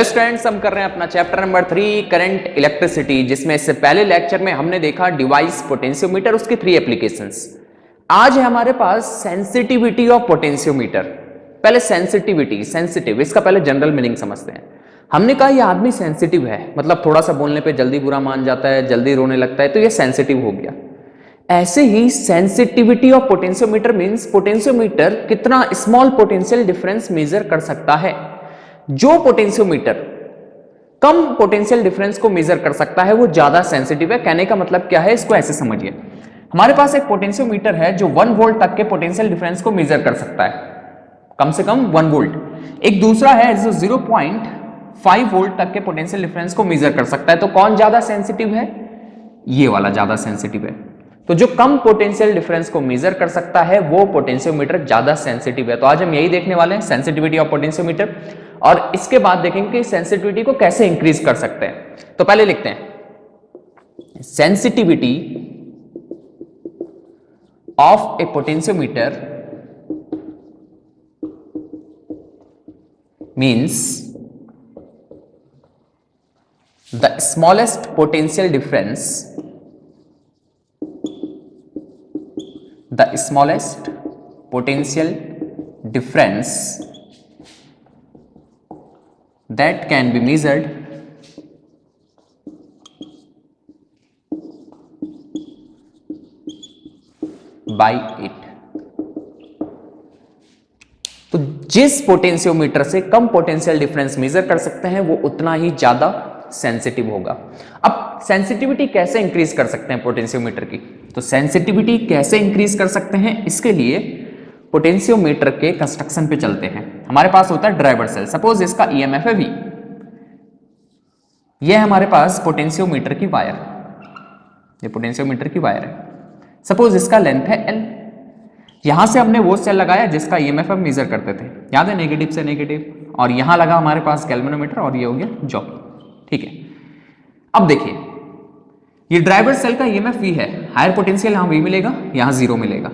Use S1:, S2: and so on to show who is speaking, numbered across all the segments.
S1: Hello students, हम कर रहे हैं अपना चैप्टर नंबर 3 करंट इलेक्ट्रिसिटी, जिसमें इससे पहले लेक्चर में हमने देखा डिवाइस पोटेंशियोमीटर, उसकी 3 एप्लीकेशंस। आज है हमारे पास सेंसिटिविटी ऑफ पोटेंशियोमीटर। पहले सेंसिटिविटी, सेंसिटिव, इसका पहले जनरल मीनिंग समझते हैं। हमने कहा यह आदमी सेंसिटिव है, मतलब थोड़ा सा बोलने पे जल्दी बुरा मान जाता है, जल्दी रोने लगता है, तो यह सेंसिटिव हो गया। ऐसे ही sensitivity of potentiometer means potentiometer कितना स्मॉल पोटेंशियल डिफरेंस मेजर कर सकता है। जो पोटेंशियोमीटर कम पोटेंशियल डिफरेंस को मेजर कर सकता है वो ज्यादा सेंसिटिव है। कहने का मतलब क्या है, इसको ऐसे समझिए। हमारे पास एक पोटेंशियोमीटर है जो 1 वोल्ट तक के पोटेंशियल डिफरेंस को मेजर कर सकता है, कम से कम 1 वोल्ट। एक दूसरा है जो 0.5 वोल्ट तक के पोटेंशियल डिफरेंस को मेजर कर सकता है। तो कौन ज्यादा सेंसिटिव है? ये वाला ज्यादा सेंसिटिव है। तो जो कम पोटेंशियल डिफरेंस को मेजर कर सकता है वो पोटेंशियोमीटर ज्यादा सेंसिटिव है। तो आज हम यही देखने वाले हैं, सेंसिटिविटी ऑफ पोटेंशियोमीटर, और इसके बाद देखेंगे कि सेंसिटिविटी को कैसे इंक्रीज कर सकते हैं। तो पहले लिखते हैं sensitivity of A potentiometer means the smallest potential difference, the smallest potential difference that can be measured by it। तो जिस पोटेंशियोमीटर से कम पोटेंशियल डिफरेंस मेजर कर सकते हैं वो उतना ही ज्यादा सेंसिटिव होगा। अब सेंसिटिविटी कैसे इंक्रीज कर सकते हैं पोटेंशियोमीटर की? तो सेंसिटिविटी कैसे इंक्रीज कर सकते हैं, इसके लिए पोटेंशियोमीटर के कंस्ट्रक्शन पे चलते हैं। हमारे पास होता है ड्राइवर सेल। सपोज इसका ईएमएफ है V, यह हमारे पास पोटेंशियोमीटर की वायर, ये पोटेंशियोमीटर की वायर है। सपोज इसका लेंथ है L। यहां से हमने वो सेल लगाया जिसका ईएमएफ हम मेजर करते थे, याद है, नेगेटिव से नेगेटिव, और यहां लगा हमारे पास गैल्वेनोमीटर, और ये हो गया जॉब। ठीक है, अब देखिए ये ड्राइवर सेल का ईएमएफ V है, हायर पोटेंशियल यहां V मिलेगा, यहां 0 मिलेगा।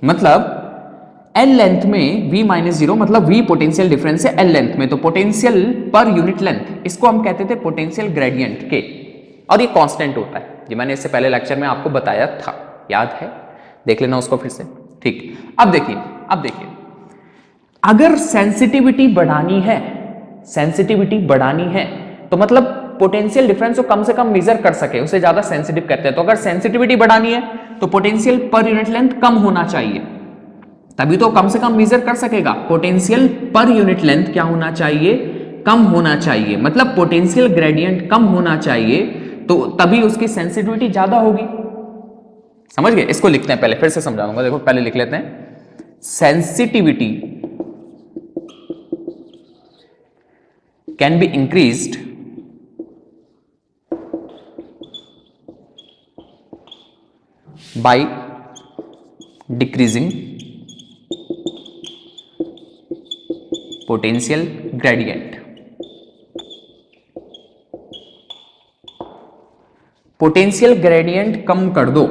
S1: मतलब L लेंथ में V माइनस 0, मतलब V पोटेंशियल डिफरेंस है L लेंथ में। तो पोटेंशियल पर यूनिट लेंथ, इसको हम कहते थे पोटेंशियल ग्रेडियंट के, और ये कांस्टेंट होता है। ये मैंने इससे पहले लेक्चर में आपको बताया था, याद है, देख लेना उसको फिर से। ठीक, अब देखिए अगर सेंसिटिविटी बढ़ानी है, सेंसिटिविटी बढ़ानी है तो मतलब पोटेंशियल डिफरेंस को कम से कम मेजर कर सके, उसे ज्यादा सेंसिटिव कहते हैं। तो अगर सेंसिटिविटी बढ़ानी है तो पोटेंशियल पर यूनिट लेंथ कम होना चाहिए, तभी तो कम से कम मेजर कर सकेगा। पोटेंशियल पर यूनिट लेंथ क्या होना चाहिए? कम होना चाहिए, मतलब पोटेंशियल ग्रेडियंट कम होना चाहिए, तो तभी उसकी सेंसिटिविटी ज्यादा होगी। समझ गए? इसको लिखते हैं, पहले फिर से समझाऊंगा। देखो पहले लिख लेते हैं, sensitivity can be increased by decreasing potential gradient। Potential gradient कम कर दो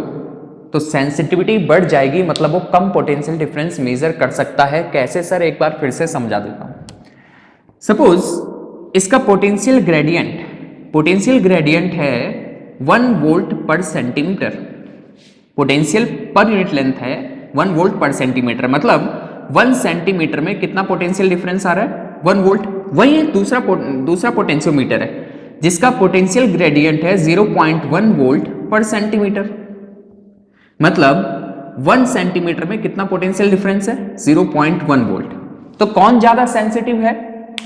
S1: तो सेंसिटिविटी बढ़ जाएगी, मतलब वो कम पोटेंशियल डिफरेंस मेजर कर सकता है। कैसे सर, एक बार फिर से समझा देता हूं। सपोज इसका पोटेंशियल ग्रेडियंट है 1 वोल्ट पर centimetre, potential per unit length है 1 वोल्ट पर सेंटीमीटर, मतलब 1 सेंटीमीटर में कितना पोटेंशियल डिफरेंस आ रहा है? 1 वोल्ट। वही दूसरा पोटेंशियोमीटर है जिसका पोटेंशियल ग्रेडियंट है 0.1 वोल्ट पर सेंटीमीटर, मतलब 1 सेंटीमीटर में कितना पोटेंशियल डिफरेंस है? 0.1 वोल्ट। तो कौन ज्यादा सेंसिटिव है?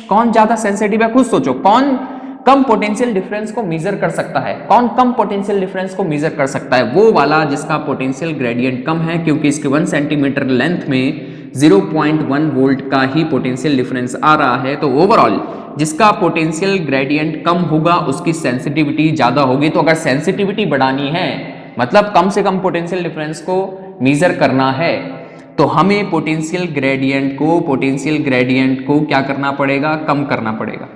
S1: कौन ज्यादा सेंसिटिव है? खुद सोचो, कौन कम पोटेंशियल डिफरेंस को मेजर कर सकता है? कौन कम पोटेंशियल डिफरेंस को मेजर कर सकता है? वो वाला जिसका पोटेंशियल ग्रेडियंट कम है, क्योंकि इसके 1 सेंटीमीटर लेंथ में 0.1 वोल्ट का ही पोटेंशियल डिफरेंस आ रहा है। तो ओवरऑल जिसका पोटेंशियल ग्रेडियंट कम होगा उसकी सेंसिटिविटी ज्यादा होगी। तो अगर सेंसिटिविटी बढ़ानी है, मतलब कम से कम पोटेंशियल डिफरेंस को मेजर करना है, तो हमें पोटेंशियल ग्रेडियंट को क्या करना पड़ेगा? कम करना पड़ेगा।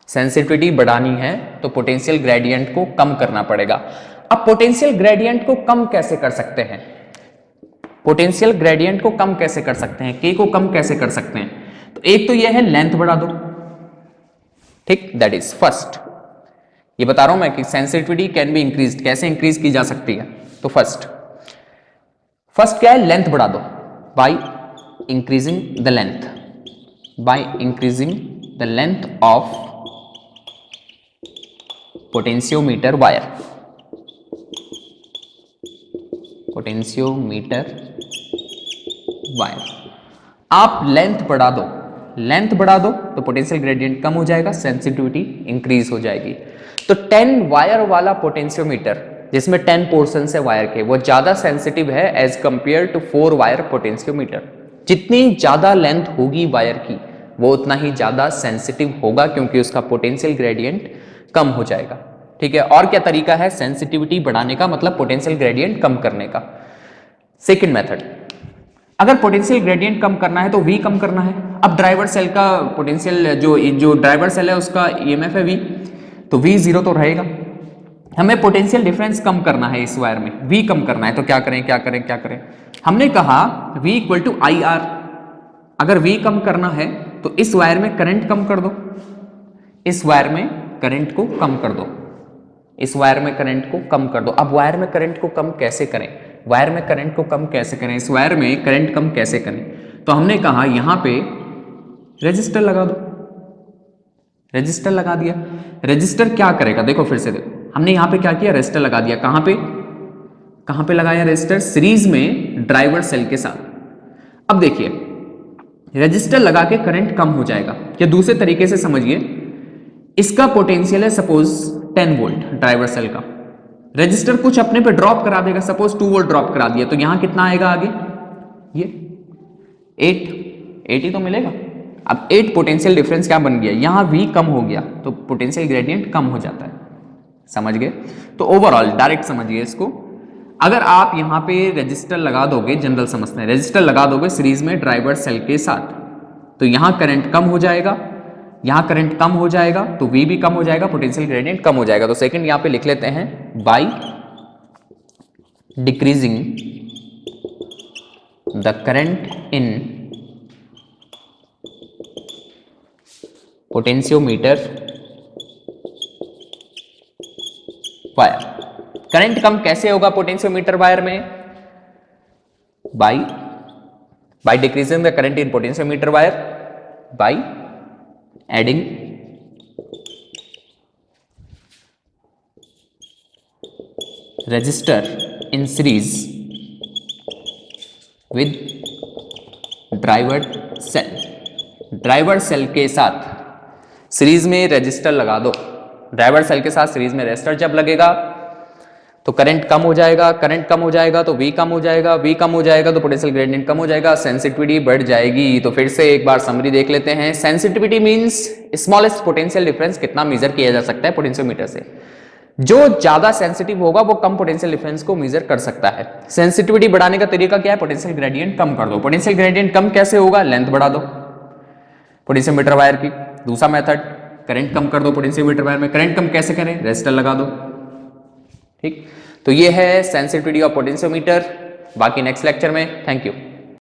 S1: सेंसिटिविटी बढ़ानी है तो पोटेंशियल ग्रेडियंट को कम करना पड़ेगा। अब पोटेंशियल ग्रेडियंट को कम कैसे कर सकते हैं? पोटेंशियल ग्रेडियंट को कम कैसे कर सकते हैं? के को कम कैसे कर सकते हैं? तो एक तो यह है लेंथ बढ़ा दो, ठीक, दैट इज फर्स्ट। ये बता रहा हूं मैं कि सेंसिटिविटी कैन बी इंक्रीज, कैसे इंक्रीज की जा सकती है। तो फर्स्ट क्या है, लेंथ बढ़ा दो by increasing the length, by increasing the length of potentiometer wire, potentiometer wire. आप लेंथ बढ़ा दो, लेंथ बढ़ा दो तो पोटेंशियल ग्रेडियंट कम हो जाएगा, सेंसिटिविटी इंक्रीज हो जाएगी। तो 10 वायर वाला पोटेंशियोमीटर जिसमें 10 पोर्शन है वायर के, वो ज्यादा सेंसिटिव है as compare to 4 wire potentiometer. जितनी ज्यादा लेंथ होगी वायर की वो उतना ही ज्यादा सेंसिटिव होगा, क्योंकि उसका पोटेंशियल ग्रेडियंट कम हो जाएगा। ठीक है, और क्या तरीका है सेंसिटिविटी बढ़ाने का, मतलब पोटेंशियल ग्रेडियंट कम करने का। सेकेंड मेथड, अगर पोटेंशियल ग्रेडियंट कम करना है तो V कम करना है। अब ड्राइवर सेल का पोटेंशियल, जो ड्राइवर सेल है उसका EMF है V, तो V 0 तो रहेगा। हमें पोटेंशियल डिफरेंस कम करना है इस वायर में, V कम करना है, तो क्या करें। हमने कहा V इक्वल टू IR। अगर V कम करना है तो इस वायर में करंट कम कर दो, इस वायर में करंट को कम कर दो, इस वायर में करंट को कम कर दो। अब वायर में करंट को कम कैसे करें, वायर में करंट को कम कैसे करें, इस वायर में करंट कम कैसे करें। तो हमने कहा यहां पे रेजिस्टर लगा दो, रेजिस्टर लगा दिया। रेजिस्टर क्या करेगा, देखो फिर से देखो, हमने यहां पे क्या किया, रेजिस्टर लगा दिया। कहां पे लगाया रेजिस्टर, सीरीज में ड्राइवर सेल के साथ। अब देखिए रेजिस्टर लगा के करंट कम हो जाएगा, या दूसरे तरीके से समझिए, इसका पोटेंशियल है सपोज 10 वोल्ट ड्राइवर सेल का, रेजिस्टर कुछ अपने पे ड्रॉप करा देगा, सपोज 2 वोल्ट ड्रॉप करा दिया, तो यहां कितना आएगा आगे, ये 8 ही तो मिलेगा। अब 8 पोटेंशियल डिफरेंस क्या बन गया, यहां V कम हो गया तो पोटेंशियल ग्रेडियंट कम हो जाता है। समझ गए, तो ओवरऑल डायरेक्ट समझिए इसको, अगर आप यहां पे रेजिस्टर लगा दोगे, जनरल समझते हैं, रेजिस्टर लगा दोगे सीरीज में ड्राइवर सेल के साथ, तो यहां करंट कम हो जाएगा, यहां करंट कम हो जाएगा तो V भी कम हो जाएगा, पोटेंशियल ग्रेडियंट कम हो जाएगा। तो सेकंड यहां पे लिख लेते हैं, by decreasing the current in potentiometer wire. Current कम कैसे होगा पोटेंशियोमीटर वायर में, by decreasing the current in potentiometer wire by adding resistor in series with driver cell। Driver cell के साथ सीरीज में रेजिस्टर लगा दो, ड्राइवर सेल के साथ सीरीज में रेजिस्टर जब लगेगा तो करंट कम हो जाएगा, करंट कम हो जाएगा तो V कम हो जाएगा, V कम हो जाएगा तो पोटेंशियल ग्रेडियंट कम हो जाएगा, सेंसिटिविटी बढ़ जाएगी। तो फिर से एक बार समरी देख लेते हैं। Sensitivity means smallest potential difference कितना मेजर किया जा सकता है पोटेंशियोमीटर से। जो ज्यादा सेंसिटिव होगा वो कम पोटेंशियल डिफरेंस को मेजर कर सकता है। सेंसिटिविटी बढ़ाने का तरीका क्या है, पोटेंशियल ग्रेडियंट कम कर दो। पोटेंशियल ग्रेडियंट कम कैसे होगा, लेंथ बढ़ा दो पोटेंशियोमीटर वायर की। दूसरा मेथड, करंट कम कर दो पोटेंशियोमीटर वायर में। करंट कम कैसे करें, रेजिस्टर लगा दो। ठीक, तो ये है सेंसिटिविटी ऑफ पोटेंशियोमीटर। बाकी नेक्स्ट लेक्चर में। Thank you.